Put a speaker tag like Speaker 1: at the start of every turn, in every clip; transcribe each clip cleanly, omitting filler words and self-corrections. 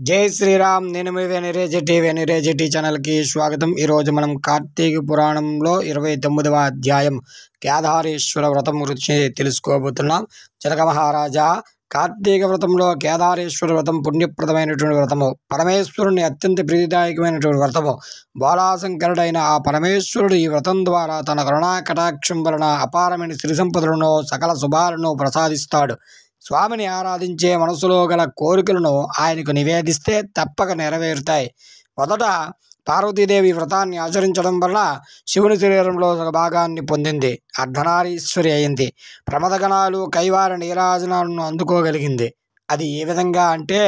Speaker 1: జై శ్రీరామ్. నేను మీ వెనిరేజిటీ ఛానల్కి స్వాగతం. ఈరోజు మనం కార్తీక పురాణంలో 29వ అధ్యాయం కేదారేశ్వర వ్రతం గురించి తెలుసుకోబోతున్నాం. జనక మహారాజా, కార్తీక వ్రతంలో కేదారేశ్వర వ్రతం పుణ్యప్రదమైనటువంటి వ్రతము, పరమేశ్వరుని అత్యంత ప్రీతిదాయకమైనటువంటి వ్రతము. బాలాశంకరుడైన ఆ పరమేశ్వరుడు ఈ వ్రతం ద్వారా తన కరుణా కటాక్షం వలన అపారమైన సిరి సంపదలను సకల శుభాలను ప్రసాదిస్తాడు. స్వామిని ఆరాధించే మనసులో గల కోరికలను ఆయనకు నివేదిస్తే తప్పక నెరవేరుతాయి. మొదట పార్వతీదేవి వ్రతాన్ని ఆచరించడం వలన శివుని శరీరంలో ఒక భాగాన్ని పొందింది. అర్ధనారీశ్వరి అయింది. ప్రమదగణాలు కైవార నీరాజనాలను అందుకోగలిగింది. అది ఏ విధంగా అంటే,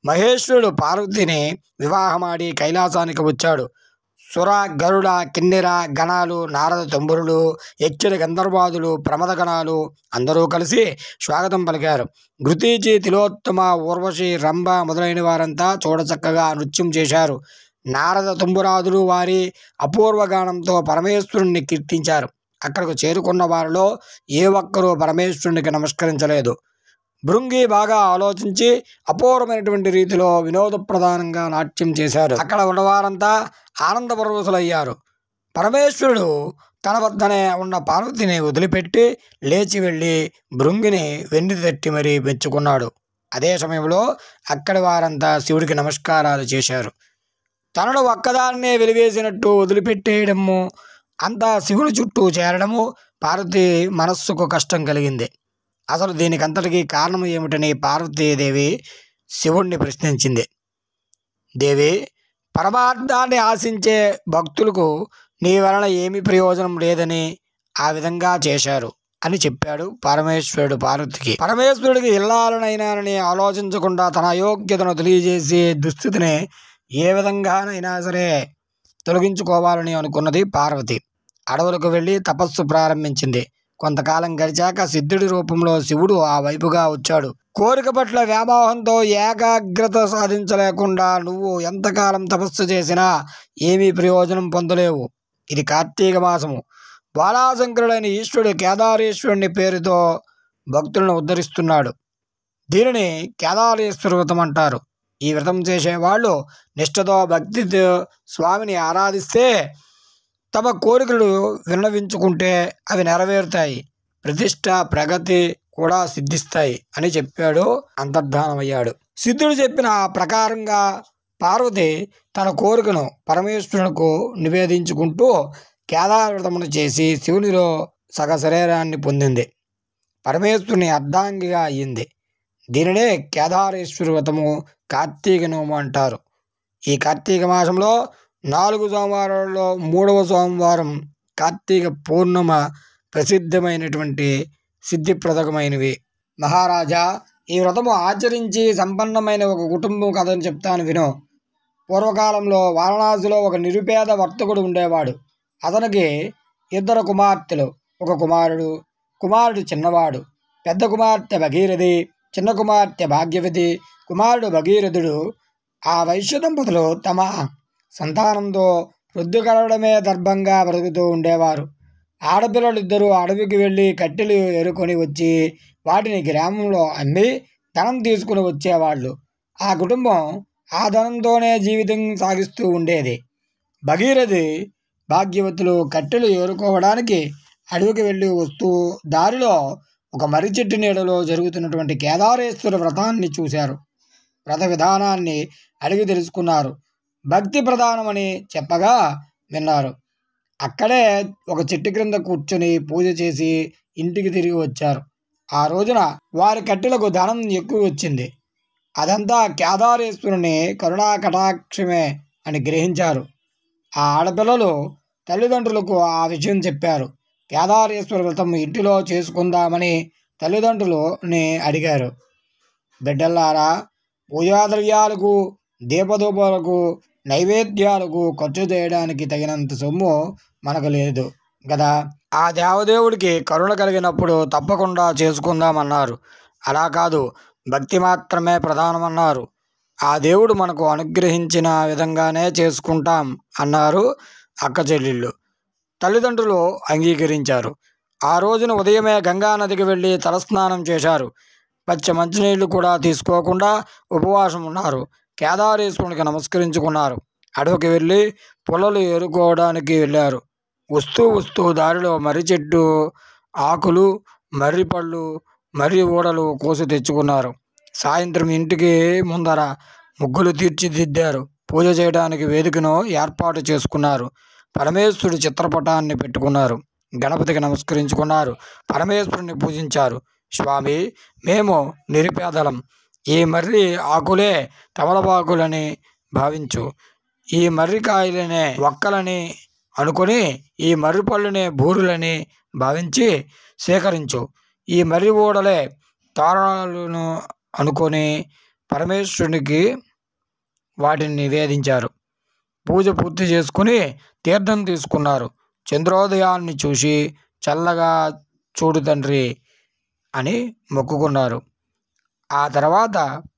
Speaker 1: మహేశ్వరుడు పార్వతిని వివాహమాడి కైలాసానికి వచ్చాడు. సుర, గరుడ, కిన్నెర గణాలు, నారద తంబురులు, యక్షుల గంధర్వాదులు, ప్రమదగణాలు అందరూ కలిసి స్వాగతం పలికారు. ఘృతీచి, తిలోత్తమ, ఊర్వశి, రంభ మొదలైన వారంతా చూడచక్కగా నృత్యం చేశారు. నారద తంబురాదులు వారి అపూర్వ గానంతో పరమేశ్వరుణ్ణి కీర్తించారు. అక్కడకు చేరుకున్న వారిలో ఏ ఒక్కరూ పరమేశ్వరునికి నమస్కరించలేదు. భృంగి బాగా ఆలోచించి అపూర్వమైనటువంటి రీతిలో వినోదప్రధానంగా నాట్యం చేశారు. అక్కడ ఉన్నవారంతా ఆనందపరవశులయ్యారు. పరమేశ్వరుడు తన వద్దనే ఉన్న పార్వతిని వదిలిపెట్టి లేచి వెళ్ళి భృంగిని వెన్ను తట్టి మరీ మెచ్చుకున్నాడు. అదే సమయంలో అక్కడి వారంతా శివుడికి నమస్కారాలు చేశారు. తనను ఒక్కదాన్నే వెలివేసినట్టు వదిలిపెట్టేయడము, అంతా శివుని చుట్టూ చేరడము పార్వతి మనస్సుకు కష్టం కలిగింది. అసలు దీనికంతటికీ కారణం ఏమిటని పార్వతీదేవి శివుణ్ణి ప్రశ్నించింది. దేవి, పరమార్థాన్ని ఆశించే భక్తులకు నీ వలన ఏమీ ప్రయోజనం లేదని ఆ విధంగా చేశారు అని చెప్పాడు పరమేశ్వరుడు పార్వతికి. పరమేశ్వరుడికి ఇల్లాలనైనానని ఆలోచించకుండా తన అయోగ్యతను తెలియజేసే దుస్థితిని ఏ విధంగానైనా సరే తొలగించుకోవాలని అనుకున్నది పార్వతి. అడవులకు వెళ్ళి తపస్సు ప్రారంభించింది. కొంతకాలం గడిచాక సిద్ధుడి రూపంలో శివుడు ఆ వైపుగా వచ్చాడు. కోరిక పట్ల వ్యామోహంతో ఏకాగ్రత సాధించలేకుండా నువ్వు ఎంతకాలం తపస్సు చేసినా ఏమీ ప్రయోజనం పొందలేవు. ఇది కార్తీక మాసము. బాలాశంకరుడైన ఈశ్వరుడు కేదారేశ్వరుని పేరుతో భక్తులను ఉద్ధరిస్తున్నాడు. దీనిని కేదారేశ్వర వ్రతం అంటారు. ఈ వ్రతం చేసేవాళ్ళు నిష్ఠతో భక్తితో స్వామిని ఆరాధిస్తే తమ కోరికలు విన్నవించుకుంటే అవి నెరవేరుతాయి. ప్రతిష్ట, ప్రగతి కూడా సిద్ధిస్తాయి అని చెప్పాడు. అంతర్ధానమయ్యాడు. సిద్ధుడు చెప్పిన ప్రకారంగా పార్వతి తన కోరికను పరమేశ్వరునికి నివేదించుకుంటూ కేదార వ్రతమును చేసి శివునిలో సగ శరీరాన్ని పొందింది. పరమేశ్వరుని అర్ధాంగిగా అయ్యింది. దీనినే కేదారేశ్వర వ్రతము, కార్తీక నోము అంటారు. ఈ కార్తీక మాసంలో 4 సోమవారాల్లో 3వ సోమవారం కార్తీక పూర్ణిమ ప్రసిద్ధమైనటువంటి సిద్ధిప్రదకమైనవి. మహారాజా, ఈ వ్రతము ఆచరించి సంపన్నమైన ఒక కుటుంబం కథను చెప్తాను విను. పూర్వకాలంలో వారణాసిలో ఒక నిరుపేద వర్తకుడు ఉండేవాడు. అతనికి 2 కుమార్తెలు, ఒక కుమారుడు చిన్నవాడు. పెద్ద కుమార్తె భగీరథి, చిన్న కుమార్తె భాగ్యవతి. కుమారుడు భగీరథుడు ఆ వైశ్య దంపతులు తమ సంతానంతో వృద్ధి కలవడమే దర్భంగా బ్రతుకుతూ ఉండేవారు. ఆడపిల్లలిద్దరూ అడవికి వెళ్ళి కట్టెలు ఏరుకొని వచ్చి వాటిని గ్రామంలో అమ్మి ధనం తీసుకుని వచ్చేవాళ్ళు. ఆ కుటుంబం ఆ ధనంతోనే జీవితం సాగిస్తూ ఉండేది. భగీరథి భాగ్యవతులు కట్టెలు ఏరుకోవడానికి అడవికి వెళ్ళి వస్తూ దారిలో ఒక మర్రి చెట్టు నీడలో జరుగుతున్నటువంటి కేదారేశ్వర వ్రతాన్ని చూశారు. వ్రత విధానాన్ని అడిగి తెలుసుకున్నారు. భక్తి ప్రధానమని చెప్పగా విన్నారు. అక్కడే ఒక చెట్టు క్రింద కూర్చొని పూజ చేసి ఇంటికి తిరిగి వచ్చారు. ఆ రోజున వారి కట్టెలకు ధనం ఎక్కువ వచ్చింది. అదంతా కేదారేశ్వరుని కరుణా కటాక్షమే అని గ్రహించారు. ఆ ఆడపిల్లలు తల్లిదండ్రులకు ఆ విషయం చెప్పారు. కేదారేశ్వర వ్రతం ఇంటిలో చేసుకుందామని తల్లిదండ్రులని అడిగారు. బిడ్డలారా, పూజాద్రవ్యాలకు, దీపధూపాలకు, నైవేద్యాలకు ఖర్చు చేయడానికి తగినంత సొమ్ము మనకు లేదు కదా. ఆ దేవదేవుడికి కరుణ కలిగినప్పుడు తప్పకుండా చేసుకుందామన్నారు. అలా కాదు, భక్తి మాత్రమే ప్రధానమన్నారు. ఆ దేవుడు మనకు అనుగ్రహించిన విధంగానే చేసుకుంటాం అన్నారు అక్క చెల్లెళ్ళు. తల్లిదండ్రులు అంగీకరించారు. ఆ రోజున ఉదయమే గంగా నదికి వెళ్ళి తలస్నానం చేశారు. పచ్చ మంచినీళ్లు కూడా తీసుకోకుండా ఉపవాసం ఉన్నారు. కేదారేశ్వరునికి నమస్కరించుకున్నారు. అడవికి వెళ్ళి పుల్లలు ఏరుకోవడానికి వెళ్ళారు. వస్తూ వస్తూ దారిలో మర్రి చెట్టు ఆకులు, మర్రి పళ్ళు, మర్రి ఊడలు కోసి తెచ్చుకున్నారు. సాయంత్రం ఇంటికి ముందర ముగ్గులు తీర్చిదిద్దారు. పూజ చేయడానికి వేదికను ఏర్పాటు చేసుకున్నారు. పరమేశ్వరుడి చిత్రపటాన్ని పెట్టుకున్నారు. గణపతికి నమస్కరించుకున్నారు. పరమేశ్వరుని పూజించారు. స్వామి, మేము నిరుపేదలం. ఈ మర్రి ఆకులే తమలపాకులని భావించు. ఈ మర్రికాయలనే ఒక్కలని అనుకుని, ఈ మర్రి పళ్ళునే బూరులని భావించి సేకరించు. ఈ మర్రి ఊడలే తారాలను అనుకొని పరమేశ్వరునికి వాటిని నివేదించారు. పూజ పూర్తి చేసుకుని తీర్థం తీసుకున్నారు. చంద్రోదయాన్ని చూసి చల్లగా చూడు తండ్రి అని మొక్కుకున్నారు. ఆ తర్వాత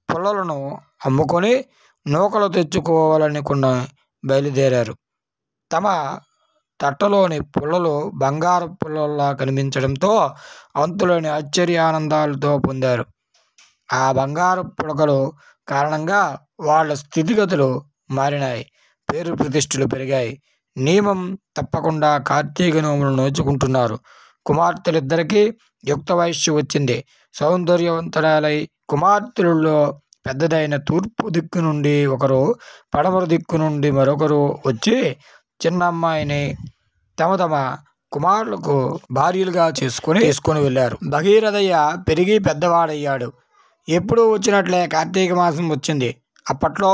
Speaker 1: పుల్లలను అమ్ముకొని నూకలు తెచ్చుకోవాలనుకున్న బయలుదేరారు. తమ తట్టలోని పుల్లలు బంగారు పుల్లల్లా కనిపించడంతో అంతులేని ఆశ్చర్యానందాలతో పొందారు. ఆ బంగారు పుడకలు కారణంగా వాళ్ళ స్థితిగతులు మారినాయి. పేరు ప్రతిష్టలు పెరిగాయి. నియమం తప్పకుండా కార్తీక నోములు నోచుకుంటున్నారు. కుమార్తెలిద్దరికీ యుక్త వయస్సు వచ్చింది. సౌందర్యవంతురాలై కుమార్తెలలో పెద్దదైన తూర్పు దిక్కు నుండి ఒకరు, పడమర దిక్కు నుండి మరొకరు వచ్చి చిన్న అమ్మాయిని తమ తమ కుమారులకు భార్యలుగా చేసుకుని వెళ్ళారు. భగీరథయ్య పెరిగి పెద్దవాడయ్యాడు. ఎప్పుడూ వచ్చినట్లే కార్తీక మాసం వచ్చింది. అప్పట్లో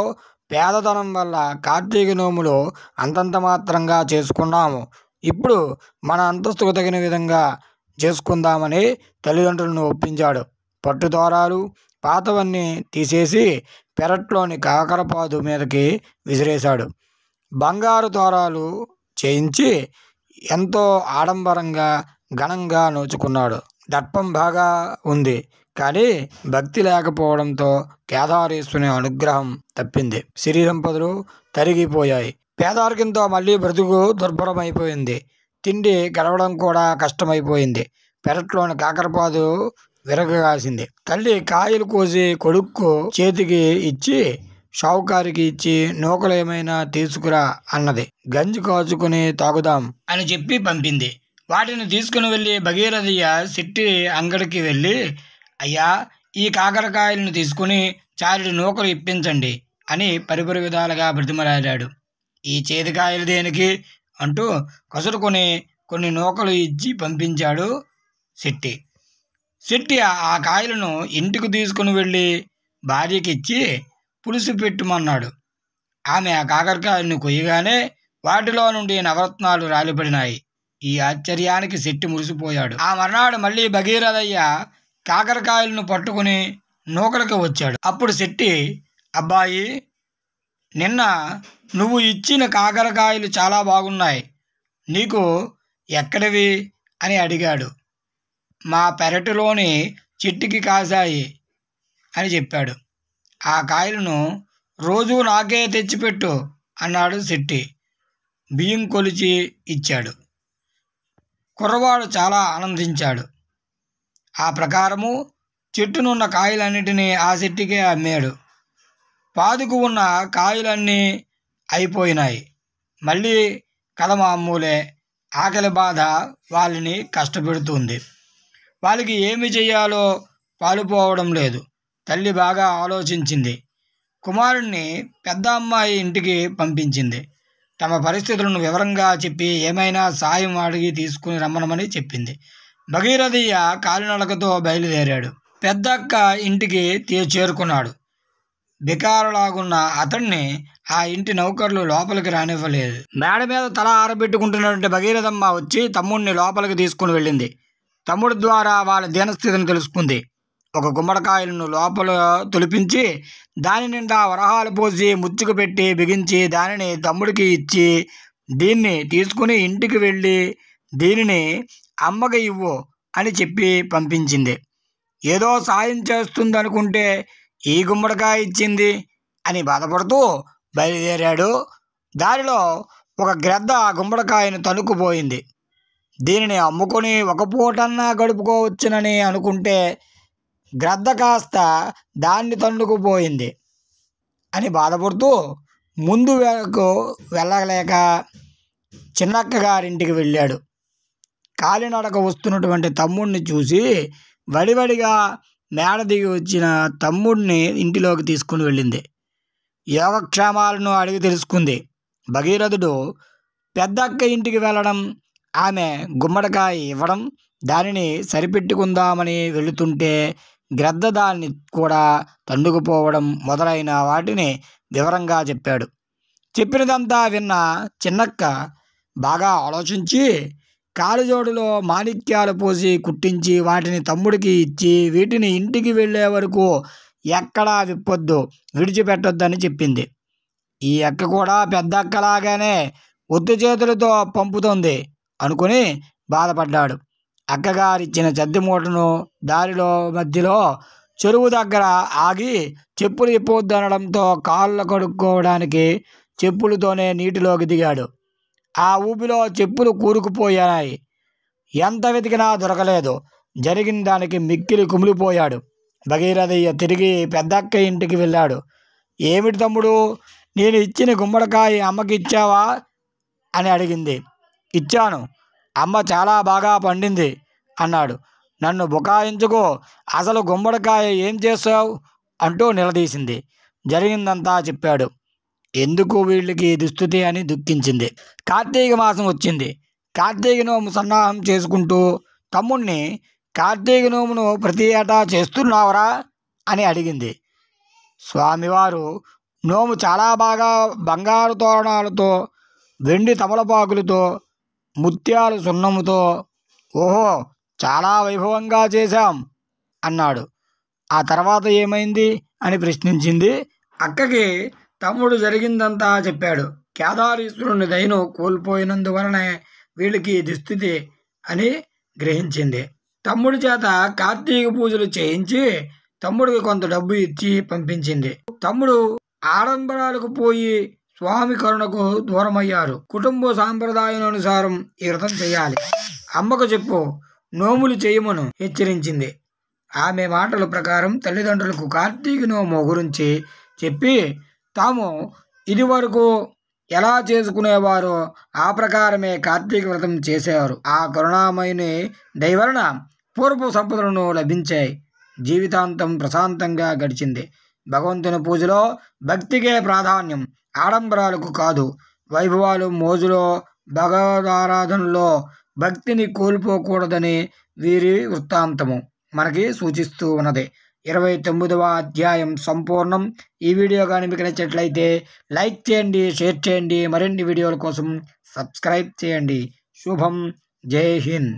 Speaker 1: పేదతనం వల్ల కార్తీక నోములు అంతంత మాత్రంగా చేసుకున్నాము. ఇప్పుడు మన అంతస్తుకు తగిన విధంగా చేసుకుందామని తల్లిదండ్రులను ఒప్పించాడు. పట్టుదోరాలు పాతవన్నీ తీసేసి పెరట్లోని కాకరపాదు మీదకి విసిరేశాడు. బంగారు తోరాలు చేయించి ఎంతో ఆడంబరంగా ఘనంగా నోచుకున్నాడు. దర్పం బాగా ఉంది, కానీ భక్తి లేకపోవడంతో కేదారేశ్వరుని అనుగ్రహం తప్పింది. సిరి సంపదలు తరిగిపోయాయి. పేదరికంతో మళ్ళీ బ్రతుకు దుర్భరమైపోయింది. తిండి గడవడం కూడా కష్టమైపోయింది. పెరట్లోని కాకరపాదు విరగగాసింది. తల్లి కాయలు కోసి కొడుక్కు చేతికి ఇచ్చి, షావుకారికి ఇచ్చి నూకలు ఏమైనా తీసుకురా అన్నది. గంజి కాచుకుని తాగుదాం అని చెప్పి పంపింది. వాటిని తీసుకుని వెళ్ళి భగీరథయ్య సిట్టి అంగడికి వెళ్ళి, అయ్యా, ఈ కాకరకాయలను తీసుకుని చారుడి నూకలు ఇప్పించండి అని పరిపరి విధాలుగా బ్రతిమలాడాడు. ఈ చేతికాయలు దేనికి అంటూ కసురుకొని కొన్ని నూకలు ఇచ్చి పంపించాడు సిట్టి. సిట్టి ఆ కాయలను ఇంటికి తీసుకుని వెళ్ళి భార్యకి ఇచ్చి పులుసు పెట్టుమన్నాడు. ఆమె ఆ కాకరకాయలను కొయ్యగానే వాటిలో నుండి నవరత్నాలు రాలిపడినాయి. ఈ ఆశ్చర్యానికి సిట్టి మురిసిపోయాడు. ఆ మర్నాడు మళ్ళీ భగీరథయ్య కాకరకాయలను పట్టుకుని నూకలకి వచ్చాడు. అప్పుడు సిట్టి, అబ్బాయి, నిన్న నువ్వు ఇచ్చిన కాకరకాయలు చాలా బాగున్నాయి. నీకు ఎక్కడివి అని అడిగాడు. మా పెరటిలోని చెట్టుకి కాసాయి అని చెప్పాడు. ఆ కాయలను రోజు నాకే తెచ్చిపెట్టు అన్నాడు సిట్టి. బియ్యం కొలిచి ఇచ్చాడు. కుర్రవాడు చాలా ఆనందించాడు. ఆ ప్రకారము చెట్టునున్న కాయలన్నిటినీ ఆ సిట్టికే అమ్మాడు. పాదుకు ఉన్న కాయలన్నీ అయిపోయినాయి. మళ్ళీ కథ మామూలే. ఆకలి బాధ వాళ్ళని కష్టపెడుతుంది. వాళ్ళకి ఏమి చెయ్యాలో పాలుపోవడం లేదు. తల్లి బాగా ఆలోచించింది. కుమారుణ్ణి పెద్ద అమ్మాయి ఇంటికి పంపించింది. తమ పరిస్థితులను వివరంగా చెప్పి ఏమైనా సాయం అడిగి తీసుకుని రమ్మనమని చెప్పింది. భగీరథయ్య కాలినడకతో బయలుదేరాడు. పెద్దక్క ఇంటికి చేరుకున్నాడు. బికారులాగున్న అతన్ని ఆ ఇంటి నౌకర్లు లోపలికి రానివ్వలేదు. మేడ మీద తల ఆరబెట్టుకుంటున్నటువంటి భగీరథమ్మ వచ్చి తమ్ముడిని లోపలికి తీసుకుని వెళ్ళింది. తమ్ముడి ద్వారా వాళ్ళ దీనస్థితిని తెలుసుకుంది. ఒక గుమ్మడికాయలను లోపల తొలిపించి దాని నిండా వరహాలు పోసి ముచ్చుకు పెట్టి బిగించి దానిని తమ్ముడికి ఇచ్చి, దీన్ని తీసుకుని ఇంటికి వెళ్ళి దీనిని అమ్మకి ఇవ్వు అని చెప్పి పంపించింది. ఏదో సాయం చేస్తుందనుకుంటే ఈ గుమ్మడికాయ ఇచ్చింది అని బాధపడుతూ బయలుదేరాడు. దారిలో ఒక గ్రద్ద గుమ్మడికాయను తనుక్కుపోయింది. దీనిని అమ్ముకొని ఒక పూటన్నా గడుపుకోవచ్చునని అనుకుంటే గ్రద్ద కాస్త దాన్ని తన్నుకుపోయింది. అని బాధపడుతూ ముందు వెళ్ళలేక చిన్నక్క గారింటికి వెళ్ళాడు. కాలినడక వస్తున్నటువంటి తమ్ముడిని చూసి వడివడిగా మేడ దిగి వచ్చిన తమ్ముడిని ఇంటిలోకి తీసుకుని వెళ్ళింది. యోగక్షేమాలను అడిగి తెలుసుకుంది. భగీరథుడు పెద్దక్క ఇంటికి వెళ్ళడం, ఆమె గుమ్మడికాయ ఇవ్వడం, దానిని సరిపెట్టుకుందామని వెళుతుంటే గ్రద్ద దాన్ని కూడా తండుకుపోవడం మొదలైన వాటిని వివరంగా చెప్పాడు. చెప్పినదంతా విన్న చిన్నక్క బాగా ఆలోచించి కాలుజోడులో మాణిక్యాలు పోసి కుట్టించి వాటిని తమ్ముడికి ఇచ్చి వీటిని ఇంటికి వెళ్ళే వరకు ఎక్కడా విప్పొద్దు, విడిచిపెట్టొద్దని చెప్పింది. ఈ అక్క కూడా పెద్ద అక్కలాగానే ఒత్తి చేతులతో పంపుతోంది అనుకుని బాధపడ్డాడు. అక్కగారిచ్చిన చద్ది మూటను దారిలో మధ్యలో చెరువు దగ్గర ఆగి చెప్పులు ఇప్పొద్దు అనడంతో కాళ్ళు కడుక్కోవడానికి చెప్పులతోనే నీటిలోకి దిగాడు. ఆ ఊపిలో చెప్పులు కూరుకుపోయాయి. ఎంత వెతికినా దొరకలేదు. జరిగిన దానికి మిక్కిలి కుమిలిపోయాడు. భగీరథయ్య తిరిగి పెద్దక్క ఇంటికి వెళ్ళాడు. ఏమిటి తమ్ముడు, నేను ఇచ్చిన గుమ్మడికాయ అమ్మకి ఇచ్చావా అని అడిగింది. ఇచ్చాను, అమ్మ చాలా బాగా పండింది అన్నాడు. నన్ను బుకాయించుకో, అసలు గుమ్మడికాయ ఏం చేసావు అంటూ నిలదీసింది. జరిగిందంతా చెప్పాడు. ఎందుకు వీళ్ళకి దుస్థితి అని దుఃఖించింది. కార్తీక మాసం వచ్చింది. కార్తీక నోము సన్నాహం చేసుకుంటూ తమ్ముణ్ణి, కార్తీక నోమును ప్రతి ఏటా చేస్తున్నావరా అని అడిగింది. స్వామివారు నోము చాలా బాగా బంగారు తోరణాలతో, వెండి తమలపాకులతో, ముత్యాల సున్నముతో, ఓహో చాలా వైభవంగా చేశాం అన్నాడు. ఆ తర్వాత ఏమైంది అని ప్రశ్నించింది. అక్కకి తమ్ముడు జరిగిందంతా చెప్పాడు. కేదారీశ్వరుని దయను కోల్పోయినందువలనే వీళ్ళకి దుస్థితి అని గ్రహించింది. తమ్ముడి చేత కార్తీక పూజలు చేయించి తమ్ముడికి కొంత డబ్బు ఇచ్చి పంపించింది. తమ్ముడు ఆడంబరాలకు పోయి స్వామి కరుణకు దూరమయ్యారు. కుటుంబ సాంప్రదాయానుసారం ఈ వ్రతం చేయాలి. అమ్మకు చెప్పు, నోములు చేయమను హెచ్చరించింది. ఆమె మాటల ప్రకారం తల్లిదండ్రులకు కార్తీక నోము గురించి చెప్పి తాము ఇదివరకు ఎలా చేసుకునేవారో ఆ ప్రకారమే కార్తీక వ్రతం చేసేవారు. ఆ కరుణామయుని దయవలన పూర్వ సంపదలను లభించాయి. జీవితాంతం ప్రశాంతంగా గడిచింది. భగవంతుని పూజలో భక్తికే ప్రాధాన్యం, ఆడంబరాలకు కాదు. వైభవాలు మోజులో, భగవదారాధనలో భక్తిని కోల్పోకూడదని వీరి వృత్తాంతము మనకి సూచిస్తూ ఉన్నది. 29వ అధ్యాయం సంపూర్ణం. ఈ వీడియో కానీ మీకు నచ్చినట్లయితే లైక్ చేయండి, షేర్ చేయండి. మరిన్ని వీడియోల కోసం సబ్స్క్రైబ్ చేయండి. శుభం. జై హింద్.